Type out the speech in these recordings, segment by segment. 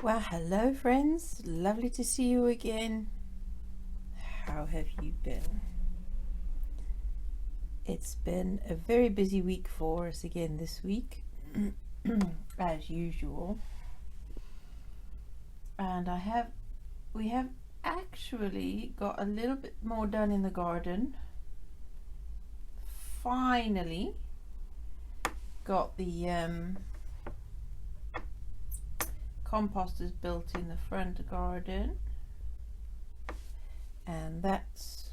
Well, hello friends, lovely to see you again. How have you been? It's been a very busy week for us again this week, as usual. And we have actually got a little bit more done in the garden. Finally got the composters built in the front garden, and it's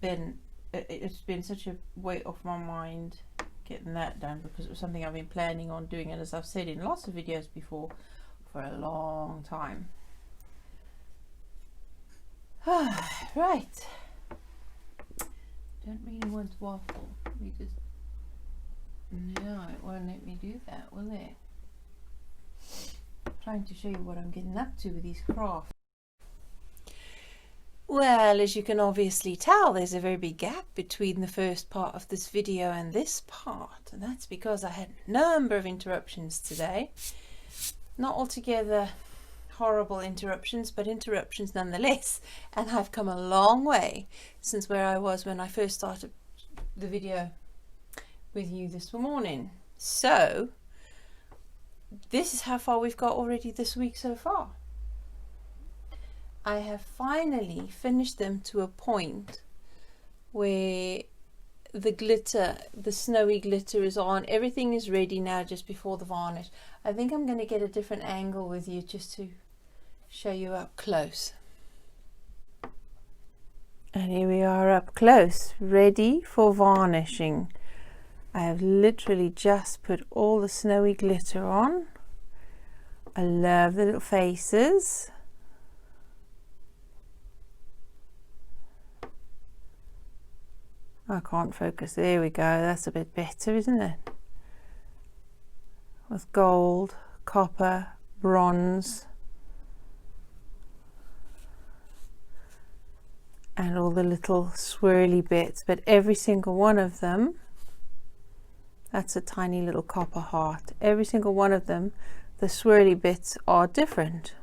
been such a weight off my mind getting that done, because it was something I've been planning on doing, and as I've said in lots of videos before, for a long time. Right, don't really want to waffle. No, it won't let me do that, will it? Trying to show you what I'm getting up to with these crafts. Well, as you can obviously tell, there's a very big gap between the first part of this video and this part, and that's because I had a number of interruptions today. Not altogether horrible interruptions, but interruptions nonetheless, and I've come a long way since where I was when I first started the video with you this morning. So this is how far we've got already this week so far. I have finally finished them to a point where the glitter, the snowy glitter is on. Everything is ready now just before the varnish. I think I'm going to get a different angle with you just to show you up close. And here we are up close, ready for varnishing. I have literally just put all the snowy glitter on. I love the little faces. I can't focus. There we go. That's a bit better, isn't it? With gold, copper, bronze, and all the little swirly bits, but every single one of them, that's a tiny little copper heart. Every single one of them, the swirly bits are different.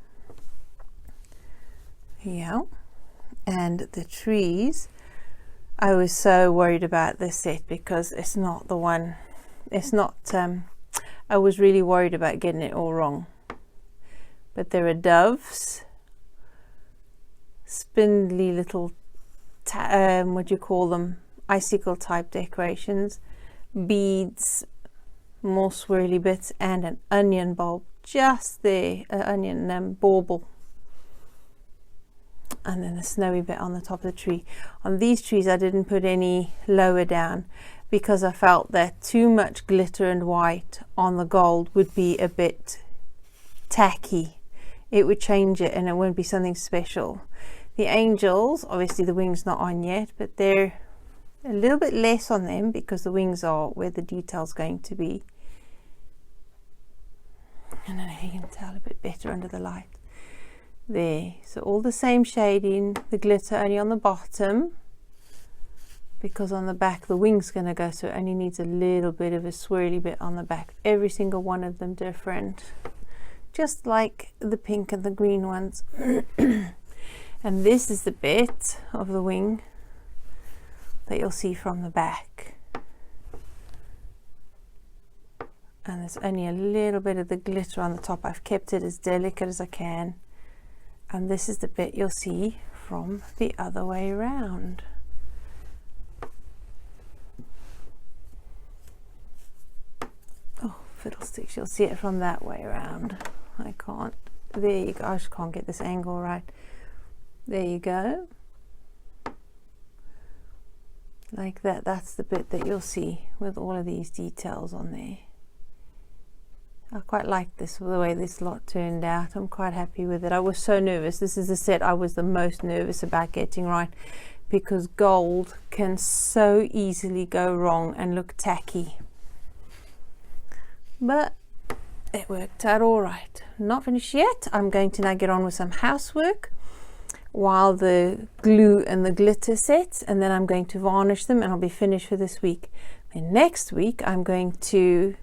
Yeah. And the trees, I was so worried about this set because it's not the one, I was really worried about getting it all wrong. But there are doves, spindly little, what do you call them, icicle type decorations, beads, more swirly bits, and an onion bulb just there, an onion bauble, and then a snowy bit on the top of the tree. On these trees I didn't put any lower down because I felt that too much glitter and white on the gold would be a bit tacky. It would change it and it wouldn't be something special. The angels, obviously the wings not on yet, but they're a little bit less on them because the wings are where the detail's going to be. I don't know if you can tell a bit better under the light. There, so all the same shading, the glitter only on the bottom, because on the back the wing's going to go, so it only needs a little bit of a swirly bit on the back. Every single one of them different, just like the pink and the green ones. And this is the bit of the wing that you'll see from the back, and there's only a little bit of the glitter on the top. I've kept it as delicate as I can, and this is the bit you'll see from the other way around. Oh, fiddlesticks, you'll see it from that way around. I can't, there you go, I just can't get this angle right. There you go. Like that, that's the bit that you'll see with all of these details on there. I quite like this, the way this lot turned out. I'm quite happy with it. I was so nervous. This is the set I was the most nervous about getting right, because gold can so easily go wrong and look tacky. But it worked out all right. Not finished yet. I'm going to now get on with some housework while the glue and the glitter sets, and then I'm going to varnish them and I'll be finished for this week. And next week I'm going to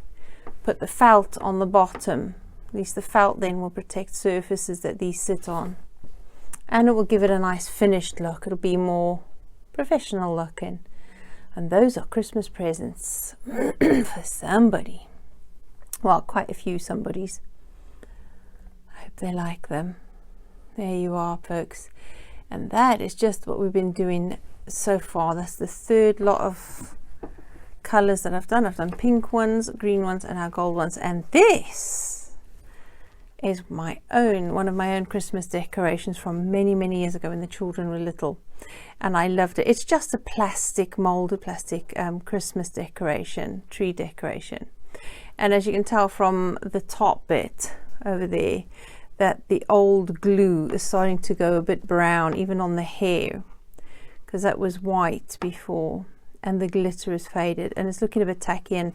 put the felt on the bottom At least the felt then will protect surfaces that these sit on. And it will give it a nice finished look. It'll be more professional looking. And those are Christmas presents for somebody. Well, quite a few somebodies. I hope they like them. There you are, folks. And that is just what we've been doing so far. That's the third lot of colours that I've done. I've done pink ones, green ones, and our gold ones. And this is one of my own Christmas decorations from many years ago when the children were little, and I loved it. It's just a molded plastic Christmas decoration, tree decoration, and as you can tell from the top bit over there that the old glue is starting to go a bit brown even on the hair, because that was white before, and the glitter is faded and it's looking a bit tacky, and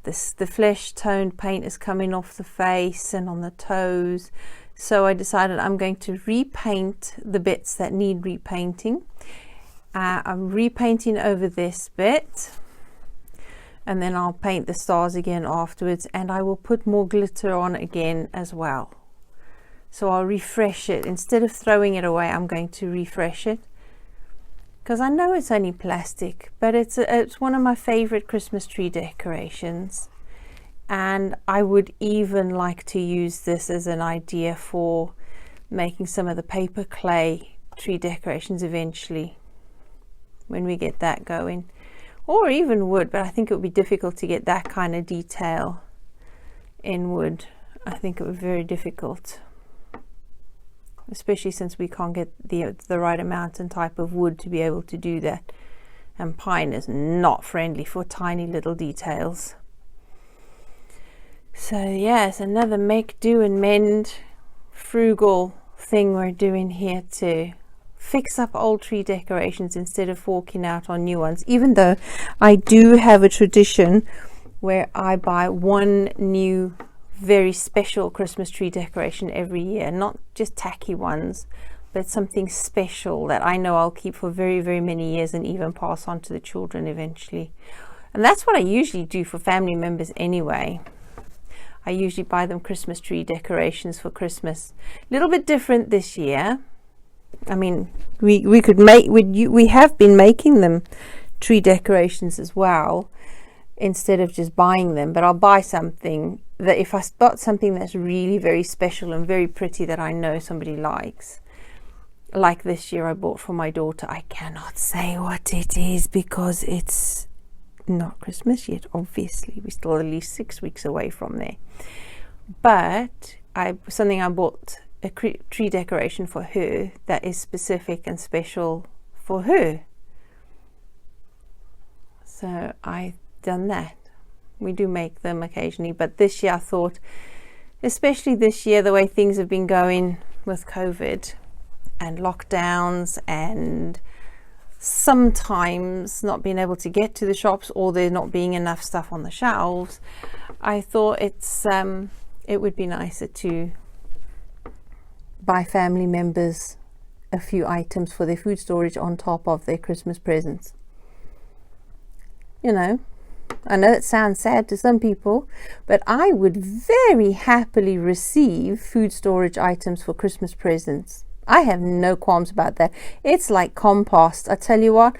the flesh toned paint is coming off the face and on the toes. So I decided I'm going to repaint the bits that need repainting. I'm repainting over this bit, and then I'll paint the stars again afterwards, and I will put more glitter on again as well. So I'll refresh it. Instead of throwing it away, I'm going to refresh it, because I know it's only plastic, but it's one of my favorite Christmas tree decorations, and I would even like to use this as an idea for making some of the paper clay tree decorations eventually, when we get that going, or even wood, but I think it would be difficult to get that kind of detail in wood. I think it would be very difficult, especially since we can't get the right amount and type of wood to be able to do that, and pine is not friendly for tiny little details. So yes, another make do and mend frugal thing we're doing here to fix up old tree decorations instead of forking out on new ones, even though I do have a tradition where I buy one new very special Christmas tree decoration every year, not just tacky ones, but something special that I know I'll keep for very many years and even pass on to the children eventually. And that's what I usually do for family members anyway. I usually buy them Christmas tree decorations for Christmas. A little bit different this year. I mean, we have been making them tree decorations as well, instead of just buying them, but I'll buy something that, if I spot something that's really very special and very pretty that I know somebody likes, like this year I bought for my daughter. I cannot say what it is because it's not Christmas yet, obviously. We're still at least 6 weeks away from there, but I bought a tree decoration for her that is specific and special for her. So I've done that. We do make them occasionally, but this year I thought, especially this year, the way things have been going with COVID and lockdowns and sometimes not being able to get to the shops or there not being enough stuff on the shelves, I thought it would be nicer to buy family members a few items for their food storage on top of their Christmas presents. You know, I know it sounds sad to some people, but I would very happily receive food storage items for Christmas presents. I have no qualms about that. It's like compost. I tell you what,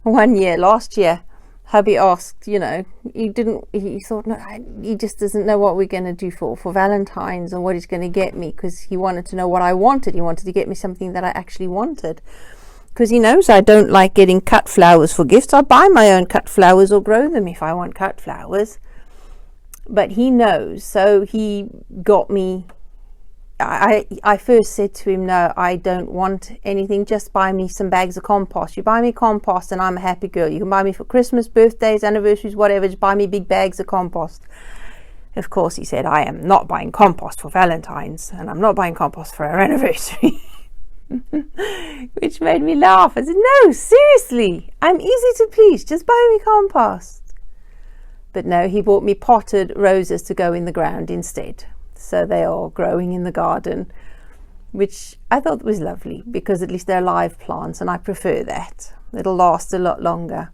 last year, hubby asked, he thought, no, he just doesn't know what we're going to do for Valentine's and what he's going to get me, because he wanted to know what I wanted. He wanted to get me something that I actually wanted, because he knows I don't like getting cut flowers for gifts. I buy my own cut flowers or grow them if I want cut flowers. But he knows, so he got me. I first said to him, no, I don't want anything, just buy me some bags of compost. You buy me compost and I'm a happy girl. You can buy me for Christmas, birthdays, anniversaries, whatever, just buy me big bags of compost. Of course, he said, I am not buying compost for Valentine's, and I'm not buying compost for our anniversary. Which made me laugh. I said, no, seriously, I'm easy to please, just buy me compost. But no, he bought me potted roses to go in the ground instead. So they are growing in the garden, which I thought was lovely, because at least they're live plants and I prefer that. It'll last a lot longer.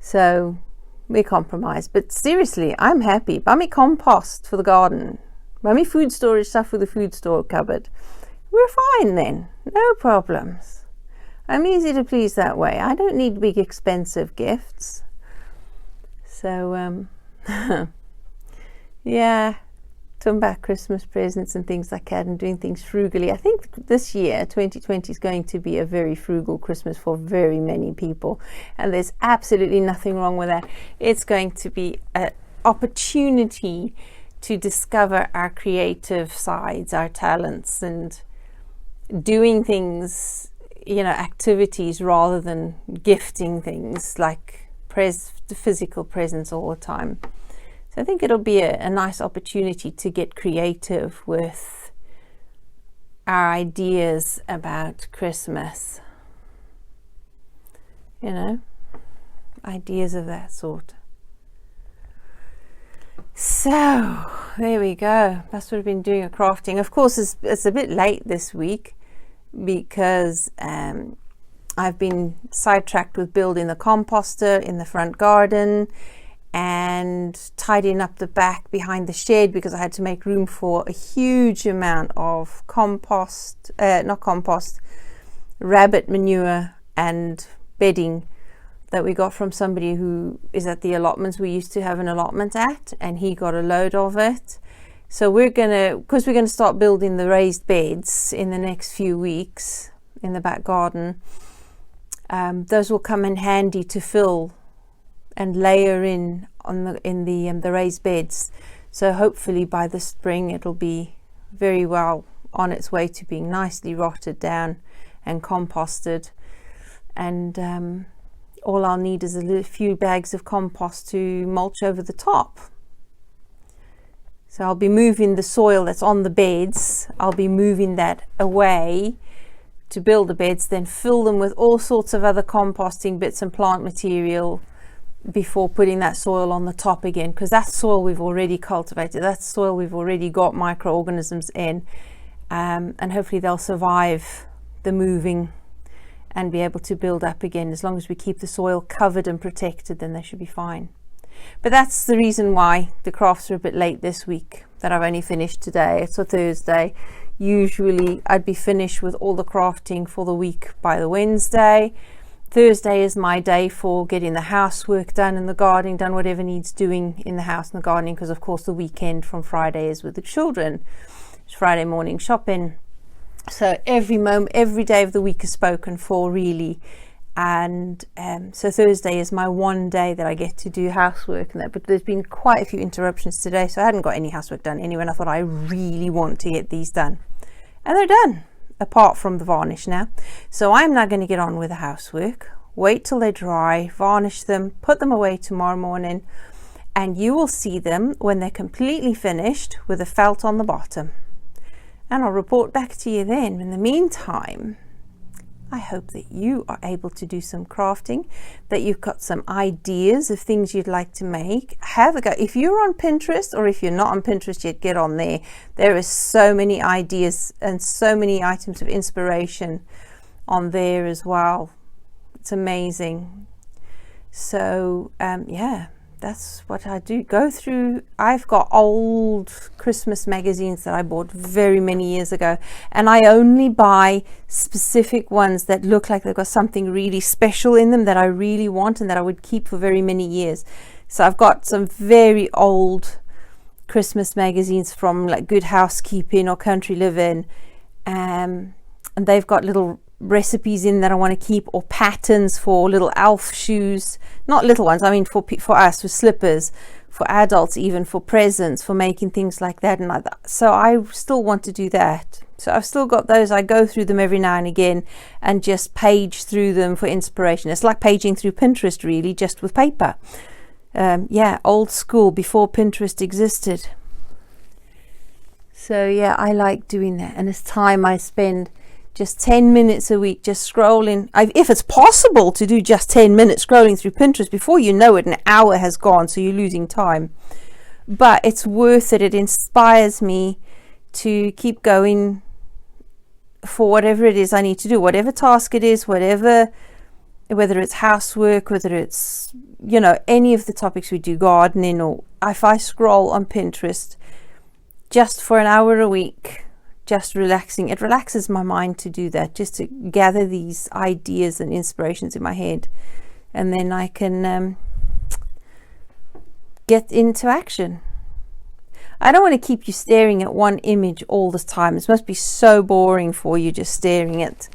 So we compromise. But seriously, I'm happy. Buy me compost for the garden. Mummy food storage stuff with the food store cupboard. We're fine then. No problems. I'm easy to please that way. I don't need big expensive gifts. So, yeah, talking about Christmas presents and things like that and doing things frugally. I think this year, 2020, is going to be a very frugal Christmas for very many people. And there's absolutely nothing wrong with that. It's going to be an opportunity to discover our creative sides, our talents, and doing things, activities rather than gifting things like physical presents all the time. So I think it'll be a nice opportunity to get creative with our ideas about Christmas. Ideas of that sort. So there we go. That's what I've been doing, crafting. Of course, it's a bit late this week because I've been sidetracked with building the composter in the front garden and tidying up the back behind the shed because I had to make room for a huge amount of rabbit manure and bedding that we got from somebody who is at the allotments we used to have an allotment at, and he got a load of it. So we're gonna start building the raised beds in the next few weeks in the back garden. Those will come in handy to fill and layer in the raised beds. So hopefully by the spring it'll be very well on its way to being nicely rotted down and composted, and all I'll need is a few bags of compost to mulch over the top. So I'll be moving the soil that's on the beds, I'll be moving that away to build the beds, then fill them with all sorts of other composting bits and plant material before putting that soil on the top again, because that's soil we've already cultivated, that's soil we've already got microorganisms in, and hopefully they'll survive the moving and be able to build up again. As long as we keep the soil covered and protected, then they should be fine. But that's the reason why the crafts are a bit late this week, that I've only finished today. It's a Thursday. Usually I'd be finished with all the crafting for the week by the Wednesday. Thursday is my day for getting the housework done and the gardening done, whatever needs doing in the house and the gardening, because of course the weekend from Friday is with the children. It's Friday morning shopping. So every day of the week is spoken for, really. And so Thursday is my one day that I get to do housework and that. But there's been quite a few interruptions today, so I hadn't got any housework done anyway, and I thought I really want to get these done. And they're done, apart from the varnish now. So I'm now going to get on with the housework, wait till they dry, varnish them, put them away tomorrow morning, and you will see them when they're completely finished with a felt on the bottom. And I'll report back to you then. In the meantime, I hope that you are able to do some crafting, that you've got some ideas of things you'd like to make. Have a go. If you're on Pinterest, or if you're not on Pinterest yet, get on there. There is so many ideas and so many items of inspiration on there as well. It's amazing. So yeah, that's what I do. Go through. I've got old Christmas magazines that I bought very many years ago, and I only buy specific ones that look like they've got something really special in them that I really want and that I would keep for very many years. So I've got some very old Christmas magazines from like Good Housekeeping or Country Living, and they've got little recipes in that I want to keep, or patterns for little elf shoes, not little ones, I mean for us, for slippers, for adults, even for presents, for making things like that. And like that. So I still want to do that. So I've still got those. I go through them every now and again and just page through them for inspiration. It's like paging through Pinterest, really, just with paper. Yeah, old school, before Pinterest existed. So yeah, I like doing that, and it's time I spend just 10 minutes a week just scrolling. If it's possible to do just 10 minutes scrolling through Pinterest, before you know it, an hour has gone, so you're losing time. But it's worth it. It inspires me to keep going for whatever it is I need to do, whatever task it is, whether it's housework, whether it's, any of the topics we do, gardening, or if I scroll on Pinterest just for an hour a week, just relaxing. It relaxes my mind to do that, just to gather these ideas and inspirations in my head, and then I can get into action. I don't want to keep you staring at one image all the time. It must be so boring for you just staring at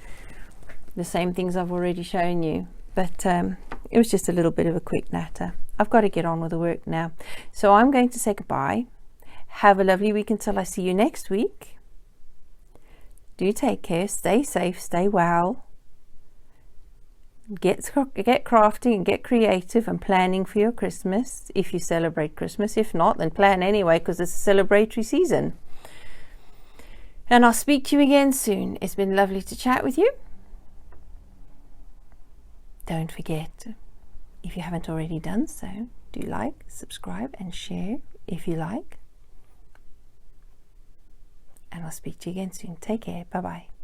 the same things I've already shown you. But it was just a little bit of a quick natter. I've got to get on with the work now. So I'm going to say goodbye. Have a lovely week until I see you next week. Do take care. Stay safe. Stay well. Get crafting and get creative and planning for your Christmas, if you celebrate Christmas. If not, then plan anyway, because it's a celebratory season. And I'll speak to you again soon. It's been lovely to chat with you. Don't forget, if you haven't already done so, do like, subscribe and share if you like. And I'll speak to you again soon. Take care. Bye-bye.